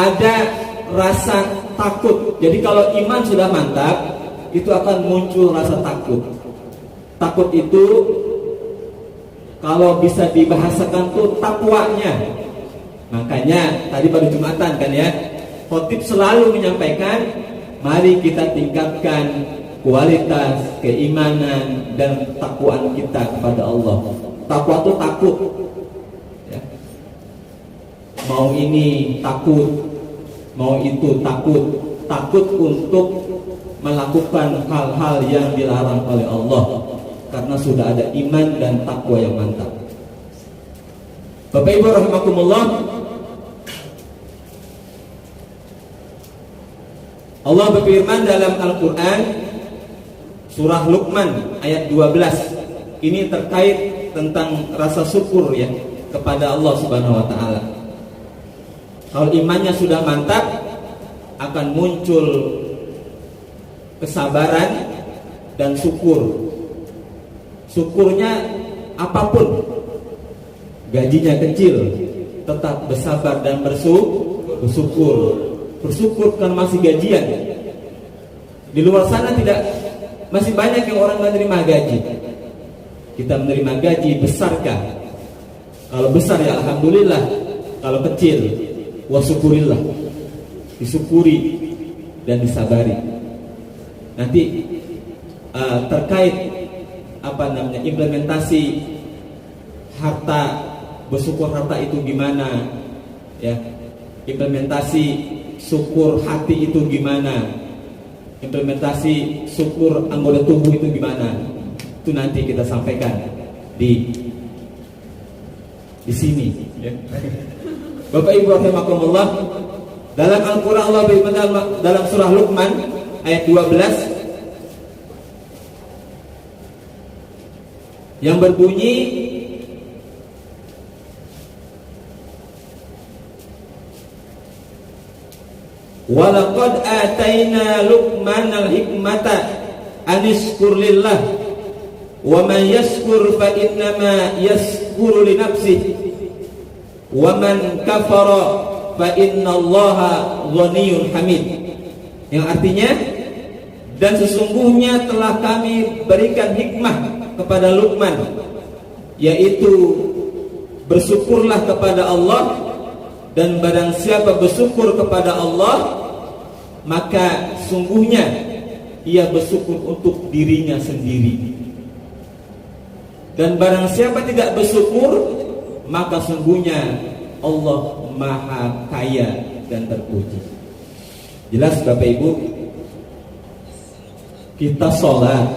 ada rasa takut. Jadi kalau iman sudah mantap, itu akan muncul rasa takut. Takut itu kalau bisa dibahasakan tuh takwanya. Makanya tadi baru Jumatan kan ya, khotib selalu menyampaikan, mari kita tingkatkan kualitas keimanan dan takwaan kita kepada Allah. Takwa itu takut ya. Mau ini takut, mau itu takut. Takut untuk melakukan hal-hal yang dilarang oleh Allah, karena sudah ada iman dan takwa yang mantap. Bapak Ibu rahimakumullah, Allah berfirman dalam Al-Quran surah Luqman ayat 12. Ini terkait tentang rasa syukur ya kepada Allah Subhanahu wa taala. Kalau imannya sudah mantap, akan muncul kesabaran dan syukur. Syukurnya apapun, gajinya kecil, tetap bersabar dan bersyukur. Bersyukur karena masih gajian. Di luar sana masih banyak yang orang menerima gaji. Kita menerima gaji, besarkah? Kalau besar ya alhamdulillah. Kalau kecil, wasyukurillah. Disyukuri dan disabari. Nanti terkait implementasi harta, bersyukur harta itu gimana ya, implementasi syukur hati itu gimana, implementasi syukur anggota tubuh itu gimana, itu nanti kita sampaikan di sini ya. Bapak Ibu rahimakumullah, dalam Al-Quran Allah berfirman dalam surah Luqman ayat 12 yang berbunyi, walaqad ataina Luqmanal hikmata anishkur lillah wa man yashkur fa innama yashkuru li nafsihi wa man kafara fa innallaha ghaniyyun hamid. Yang artinya, dan sesungguhnya telah kami berikan hikmah kepada Luqman, yaitu bersyukurlah kepada Allah, dan barang siapa bersyukur kepada Allah, maka sungguhnya ia bersyukur untuk dirinya sendiri. Dan barang siapa tidak bersyukur, maka sungguhnya Allah Maha Kaya dan terpuji. Jelas Bapak Ibu, kita sholat,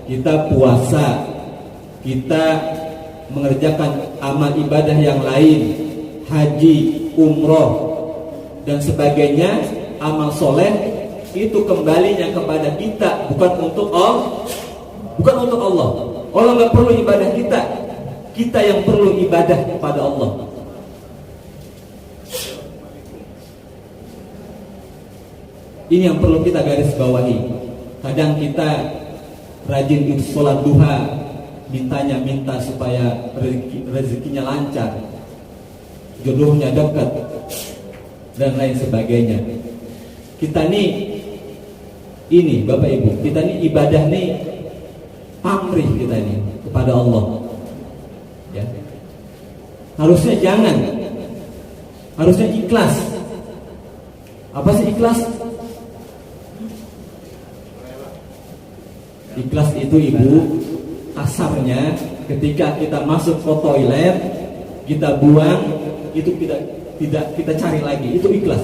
kita puasa, kita mengerjakan amal ibadah yang lain, haji, umroh, dan sebagainya, amal soleh itu kembalinya kepada kita, bukan untuk Allah. Allah nggak perlu ibadah kita yang perlu ibadah kepada Allah. Ini yang perlu kita garis bawahi. Kadang kita rajin sholat duha, minta supaya rezekinya lancar, jodohnya dekat, dan lain sebagainya. Kita ini Bapak Ibu, kita ibadah pamrih kita kepada Allah ya. Harusnya jangan, harusnya ikhlas. Apa sih ikhlas? Ikhlas itu Ibu, kasarnya ketika kita masuk ke toilet, kita buang, itu tidak kita cari lagi, itu ikhlas.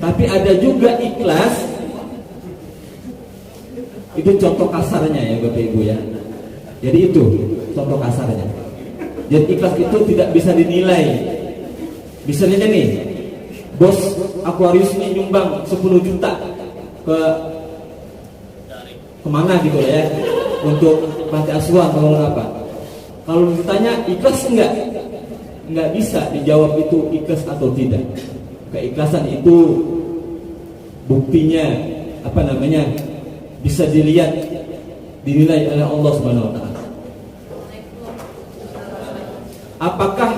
Tapi ada juga ikhlas, itu contoh kasarnya ya Bapak Ibu ya. Jadi itu contoh kasarnya. Jadi ikhlas itu tidak bisa dinilai. Misalnya bos Aquarius ini nyumbang 10 juta kemana gitu ya, untuk panti asuhan atau apa. Kalau ditanya ikhlas enggak bisa dijawab itu ikhlas atau tidak. Keikhlasan itu buktinya bisa dinilai oleh Allah Subhanahu wa taala. Apakah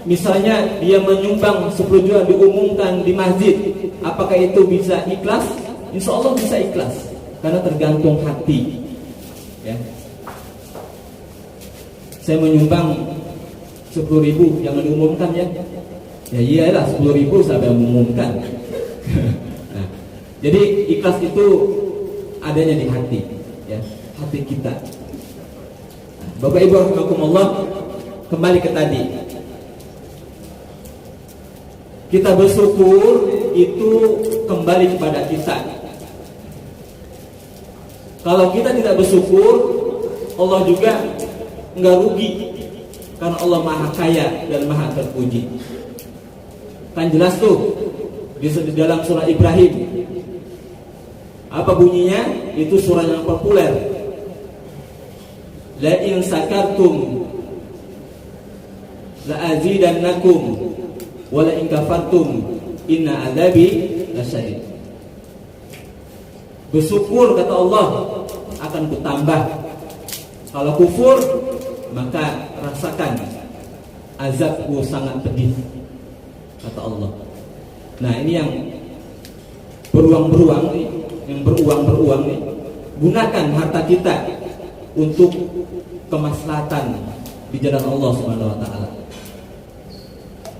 misalnya dia menyumbang 10 juta diumumkan di masjid, apakah itu bisa ikhlas? Insya Allah bisa ikhlas, karena tergantung hati. Ya. Saya menyumbang 10.000, jangan diumumkan ya. Ya iyalah 10.000 sampai mengumumkan. Nah, jadi ikhlas itu adanya di hati, ya, hati kita. Nah, Bapak Ibu rahimakumullah, kembali ke tadi. Kita bersyukur itu kembali kepada kita. Kalau kita tidak bersyukur, Allah juga nggak rugi, karena Allah Maha Kaya dan Maha Terpuji. Kan jelas tuh di dalam surah Ibrahim. Apa bunyinya? Itu surah yang populer. La in sakartum la azidannakum wa la in kafartum inna adzabi lasyadid. Bersyukur kata Allah akan kutambah. Kalau kufur maka rasakan azabku sangat pedih, kata Allah. Nah, ini yang beruang-beruang nih, yang beruang-beruang nih, gunakan harta kita untuk kemaslahatan di jalan Allah Subhanahu wa taala.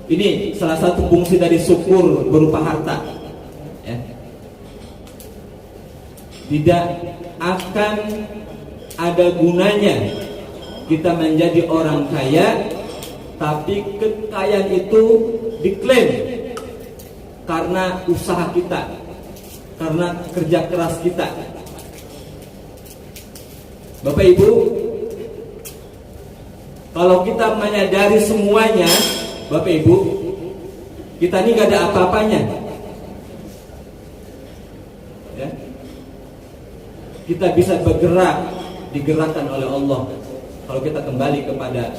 Ini salah satu fungsi dari syukur berupa harta. Ya. Tidak akan ada gunanya kita menjadi orang kaya, tapi kekayaan itu diklaim karena usaha kita, karena kerja keras kita. Bapak Ibu, kalau kita menyadari semuanya, Bapak Ibu, kita ini gak ada apa-apanya. Ya. Kita bisa bergerak, digerakkan oleh Allah kalau kita kembali kepada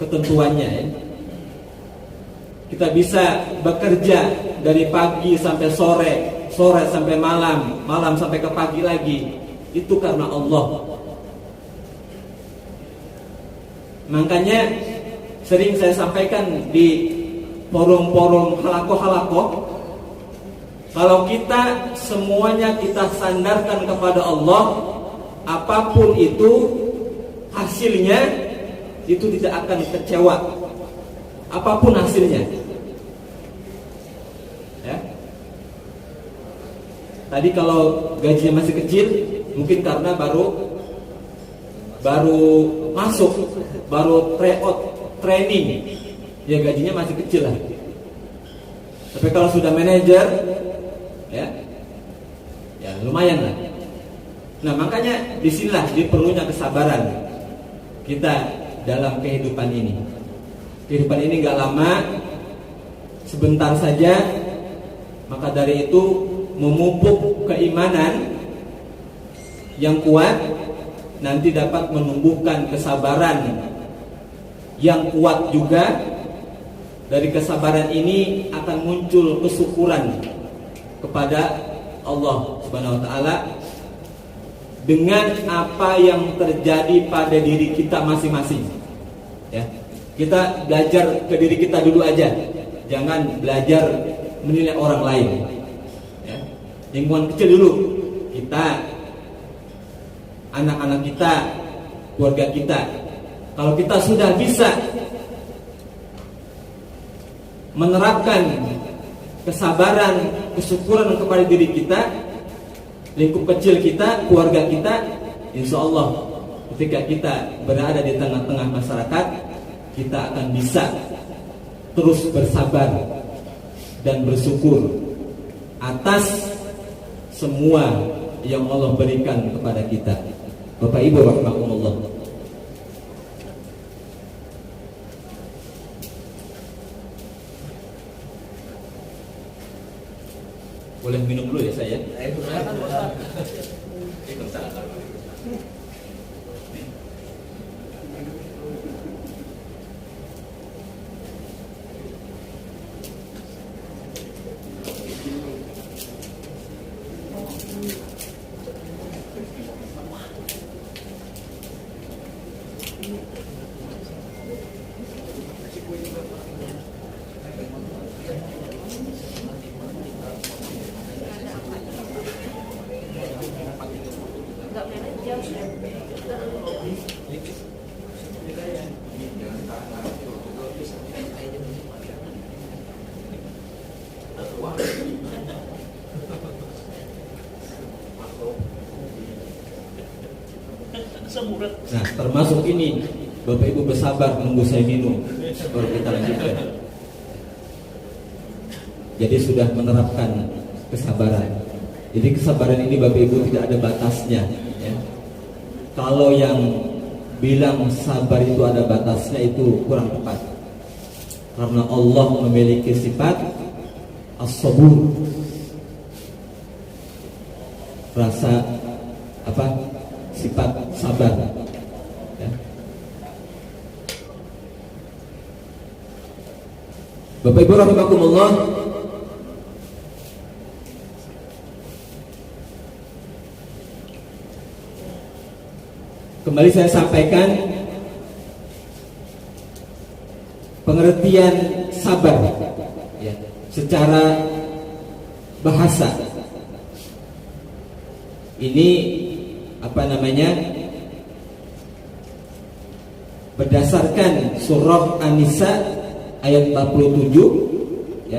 ketentuannya, ya. Kita bisa bekerja dari pagi sampai sore, sore sampai malam, malam sampai ke pagi lagi. Itu karena Allah. Makanya sering saya sampaikan di forum-forum halakoh-halakoh, kalau kita semuanya kita sandarkan kepada Allah, apapun itu hasilnya itu tidak akan kecewa. Apapun hasilnya. Ya. Tadi kalau gajinya masih kecil, mungkin karena baru masuk, baru training, ya gajinya masih kecil lah. Tapi kalau sudah manajer, ya lumayan lah. Nah, makanya disinilah diperlunya kesabaran kita dalam kehidupan ini. Kehidupan ini gak lama, sebentar saja. Maka dari itu memupuk keimanan yang kuat nanti dapat menumbuhkan kesabaran yang kuat juga. Dari kesabaran ini akan muncul kesyukuran kepada Allah Subhanahu wa taala dengan apa yang terjadi pada diri kita masing-masing. Ya. Kita belajar ke diri kita dulu aja. Jangan belajar menilai orang lain. Ya. Lingkungan kecil dulu. Kita, anak-anak kita, keluarga kita. Kalau kita sudah bisa menerapkan kesabaran, kesyukuran kepada diri kita, lingkup kecil kita, keluarga kita, insya Allah ketika kita berada di tengah-tengah masyarakat, kita akan bisa terus bersabar dan bersyukur atas semua yang Allah berikan kepada kita. Bapak Ibu rahimakumullah. Boleh minum dulu ya saya? Nah, termasuk ini, Bapak Ibu bersabar menunggu saya minum, baru kita lanjutkan. Jadi sudah menerapkan kesabaran. Jadi kesabaran ini Bapak Ibu tidak ada batasnya, ya. Kalau yang bilang sabar itu ada batasnya itu kurang tepat. Karena Allah memiliki sifat as-sabur, rasa apa? Sifat sabar, ya. Bapak Ibu rahimakumullah, kembali saya sampaikan pengertian sabar, ya, secara bahasa. Ini apa namanya? Berdasarkan surah An-Nisa ayat 47, ya.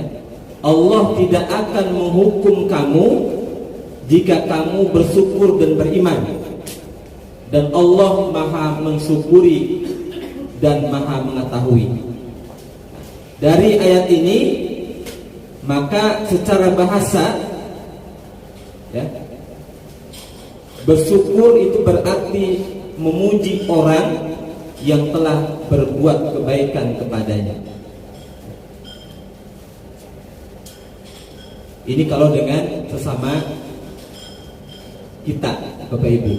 Allah tidak akan menghukum kamu jika kamu bersyukur dan beriman. Dan Allah Maha mensyukuri dan Maha mengetahui. Dari ayat ini maka secara bahasa, ya, bersyukur itu berarti memuji orang yang telah berbuat kebaikan kepadanya. Ini kalau dengan sesama kita, Bapak Ibu.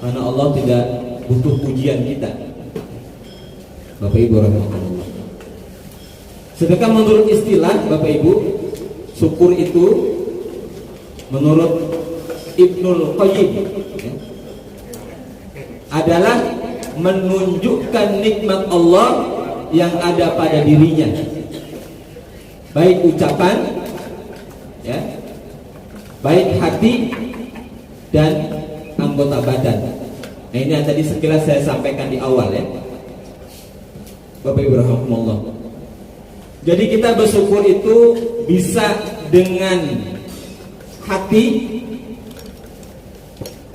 Karena Allah tidak butuh pujian kita, Bapak Ibu rahimahullah. Sedangkan menurut istilah Bapak Ibu, syukur itu menurut Ibnul Qayyim, ya, adalah menunjukkan nikmat Allah yang ada pada dirinya, baik ucapan, ya, baik hati dan anggota badan. Nah, ini yang tadi sekilas saya sampaikan di awal, ya, Bapak Ibu rahimakumullah. Jadi kita bersyukur itu bisa dengan hati,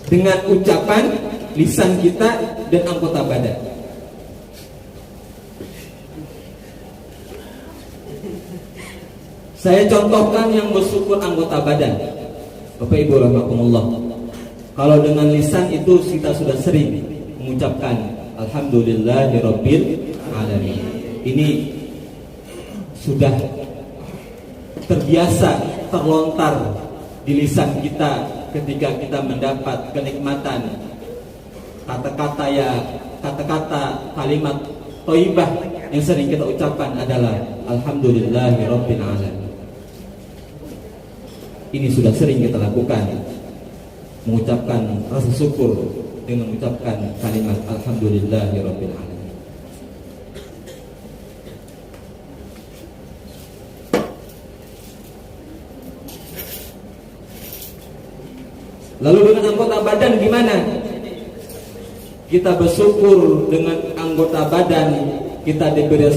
dengan ucapan lisan kita dan anggota badan. Saya contohkan yang bersyukur anggota badan, Bapak Ibu rahimakumullah. Kalau dengan lisan itu kita sudah sering mengucapkan alhamdulillahirabbil alamin. Ini sudah terbiasa terlontar di lisan kita ketika kita mendapat kenikmatan kata-kata kalimat thayyibah yang sering kita ucapkan adalah alhamdulillahirabbil alamin. Ini sudah sering kita lakukan, mengucapkan rasa syukur dengan mengucapkan kalimat alhamdulillahirabbil alamin. Lalu dengan anggota badan gimana? Kita bersyukur dengan anggota badan kita diberi